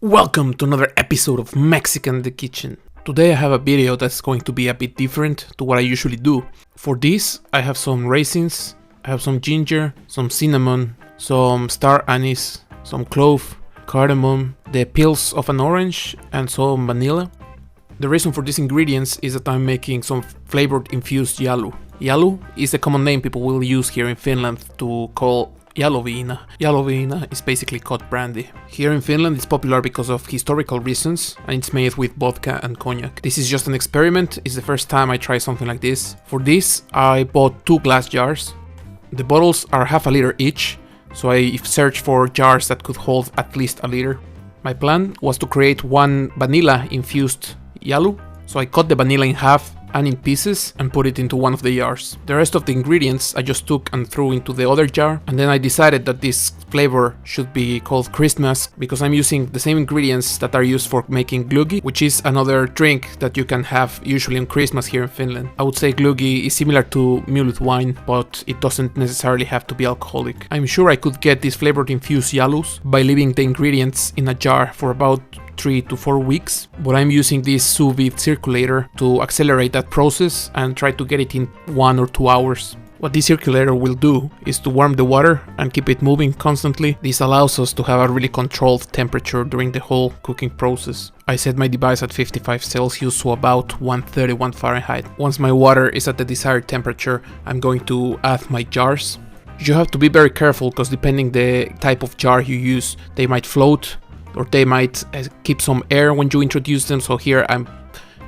Welcome to another episode of Mexican in the Kitchen. Today I have a video that's going to be a bit different to what I usually do. For this, I have some raisins, I have some ginger, some cinnamon, some star anise, some clove, cardamom, the peels of an orange, and some vanilla. The reason for these ingredients is that I'm making some flavored infused jalu. Jalu is a common name people will use here in Finland to call Jaloviina. Jaloviina is basically cut brandy. Here in Finland it's popular because of historical reasons and it's made with vodka and cognac. This is just an experiment, it's the first time I try something like this. For this I bought 2 glass jars. The bottles are half a liter each, so I searched for jars that could hold at least a liter. My plan was to create one vanilla infused jalu, so I cut the vanilla in half and in pieces and put it into one of the jars. The rest of the ingredients I just took and threw into the other jar, and then I decided that this flavor should be called Christmas because I'm using the same ingredients that are used for making glöggi, which is another drink that you can have usually on Christmas here in Finland. I would say glöggi is similar to mulled wine, but it doesn't necessarily have to be alcoholic. I'm sure I could get these flavored infused jalus by leaving the ingredients in a jar for about 3 to 4 weeks, but I'm using this sous vide circulator to accelerate that process and try to get it in 1 or 2 hours. What this circulator will do is to warm the water and keep it moving constantly. This allows us to have a really controlled temperature during the whole cooking process. I set my device at 55 Celsius, so about 131 Fahrenheit. Once my water is at the desired temperature, I'm going to add my jars. You have to be very careful because depending the type of jar you use, they might float or they might keep some air when you introduce them, so here I'm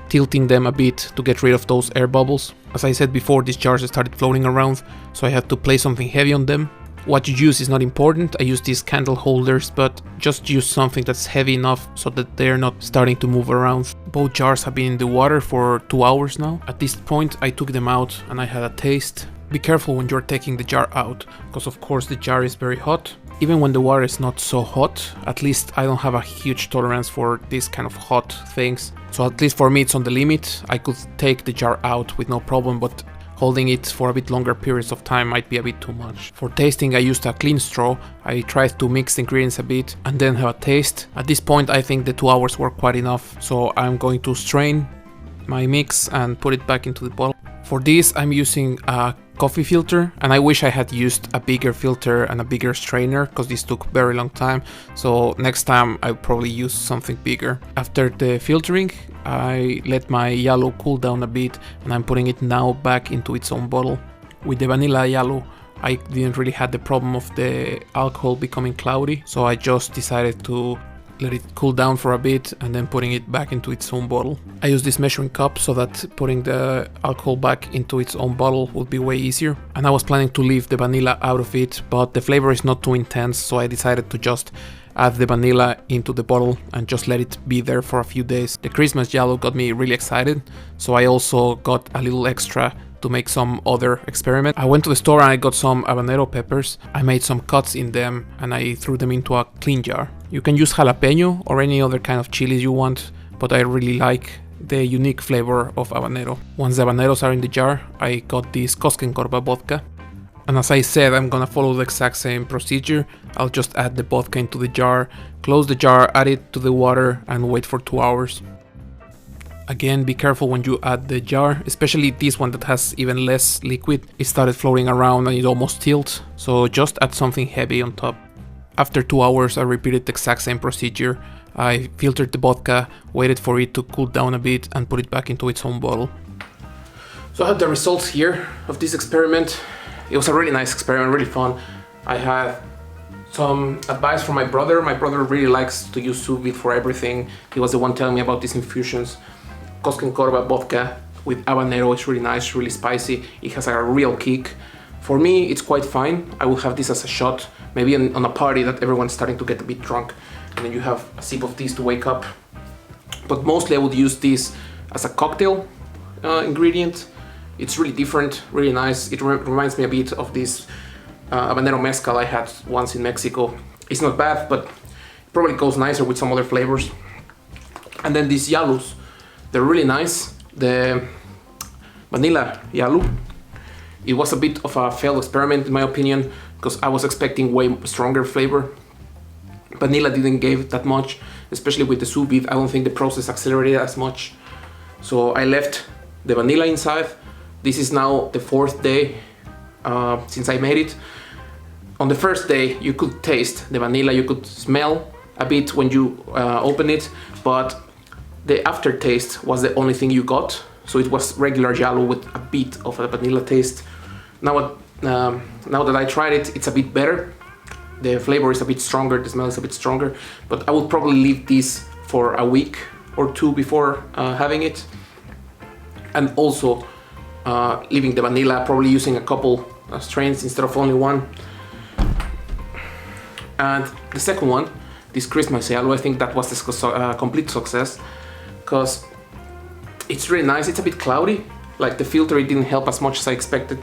tilting them a bit to get rid of those air bubbles. As I said before, these jars started floating around, so I had to place something heavy on them. What you use is not important, I use these candle holders, but just use something that's heavy enough so that they're not starting to move around. Both jars have been in the water for 2 hours now. At this point I took them out and I had a taste. Be careful when you're taking the jar out, because of course the jar is very hot. Even when the water is not so hot, at least I don't have a huge tolerance for this kind of hot things. So at least for me it's on the limit. I could take the jar out with no problem, but holding it for a bit longer periods of time might be a bit too much. For tasting I used a clean straw. I tried to mix the ingredients a bit and then have a taste. At this point I think the 2 hours were quite enough, so I'm going to strain my mix and put it back into the bottle. For this I'm using a coffee filter, and I wish I had used a bigger filter and a bigger strainer because this took very long time, so next time I'll probably use something bigger. After the filtering I let my jalu cool down a bit and I'm putting it now back into its own bottle. With the vanilla jalu I didn't really have the problem of the alcohol becoming cloudy, so I just decided to let it cool down for a bit and then putting it back into its own bottle. I use this measuring cup so that putting the alcohol back into its own bottle would be way easier. And I was planning to leave the vanilla out of it, but the flavor is not too intense, so I decided to just add the vanilla into the bottle and just let it be there for a few days. The Christmas jalu got me really excited, so I also got a little extra to make some other experiment. I went to the store and I got some habanero peppers. I made some cuts in them and I threw them into a clean jar. You can use jalapeno or any other kind of chilies you want, but I really like the unique flavor of habanero. Once the habaneros are in the jar, I got this vodka. And as I said, I'm gonna follow the exact same procedure. I'll just add the vodka into the jar, close the jar, add it to the water and wait for 2 hours. Again, be careful when you add the jar, especially this one that has even less liquid. It started floating around and it almost tilts, so just add something heavy on top. After 2 hours I repeated the exact same procedure. I filtered the vodka, waited for it to cool down a bit and put it back into its own bottle. So I have the results here of this experiment. It was a really nice experiment, really fun. I had some advice from my brother. My brother really likes to use sous vide for everything. He was the one telling me about these infusions. Vodka with habanero is really nice, really spicy. It has a real kick. For me, it's quite fine. I will have this as a shot, maybe on a party that everyone's starting to get a bit drunk, and then you have a sip of this to wake up. But mostly I would use this as a cocktail ingredient. It's really different, really nice. It reminds me a bit of this habanero mezcal I had once in Mexico. It's not bad, but it probably goes nicer with some other flavors. And then these jalus. They're really nice. The vanilla jalu, it was a bit of a failed experiment in my opinion, because I was expecting way stronger flavor. Vanilla didn't give that much, especially with the sous vide. I don't think the process accelerated as much. So I left the vanilla inside. This is now the 4th day since I made it. On the first day, you could taste the vanilla, you could smell a bit when you open it, but the aftertaste was the only thing you got. So it was regular jalu with a bit of a vanilla taste. Now that I tried it, it's a bit better. The flavor is a bit stronger, the smell is a bit stronger, but I would probably leave this for a week or two before having it. And also leaving the vanilla, probably using a couple strains instead of only one. And the second one, this Christmas jalu, I think that was a complete success, because it's really nice. It's a bit cloudy, like the filter, it didn't help as much as I expected,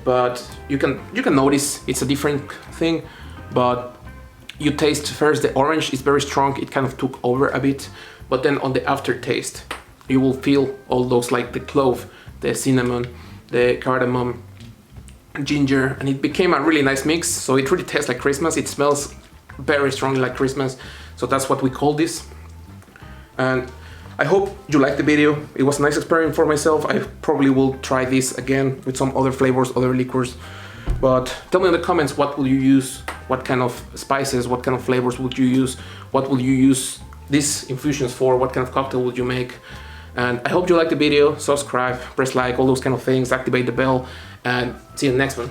but you can notice it's a different thing. But you taste first the orange is very strong, it kind of took over a bit, but then on the aftertaste you will feel all those, like the clove, the cinnamon, the cardamom, ginger, and it became a really nice mix. So it really tastes like Christmas. It smells very strongly like Christmas, so that's what we call this. And I hope you liked the video. It was a nice experiment for myself. I probably will try this again with some other flavors, other liquors. But tell me in the comments, what will you use? What kind of spices, what kind of flavors would you use? What will you use these infusions for? What kind of cocktail would you make? And I hope you liked the video. Subscribe, press like, all those kind of things, activate the bell, and see you in the next one.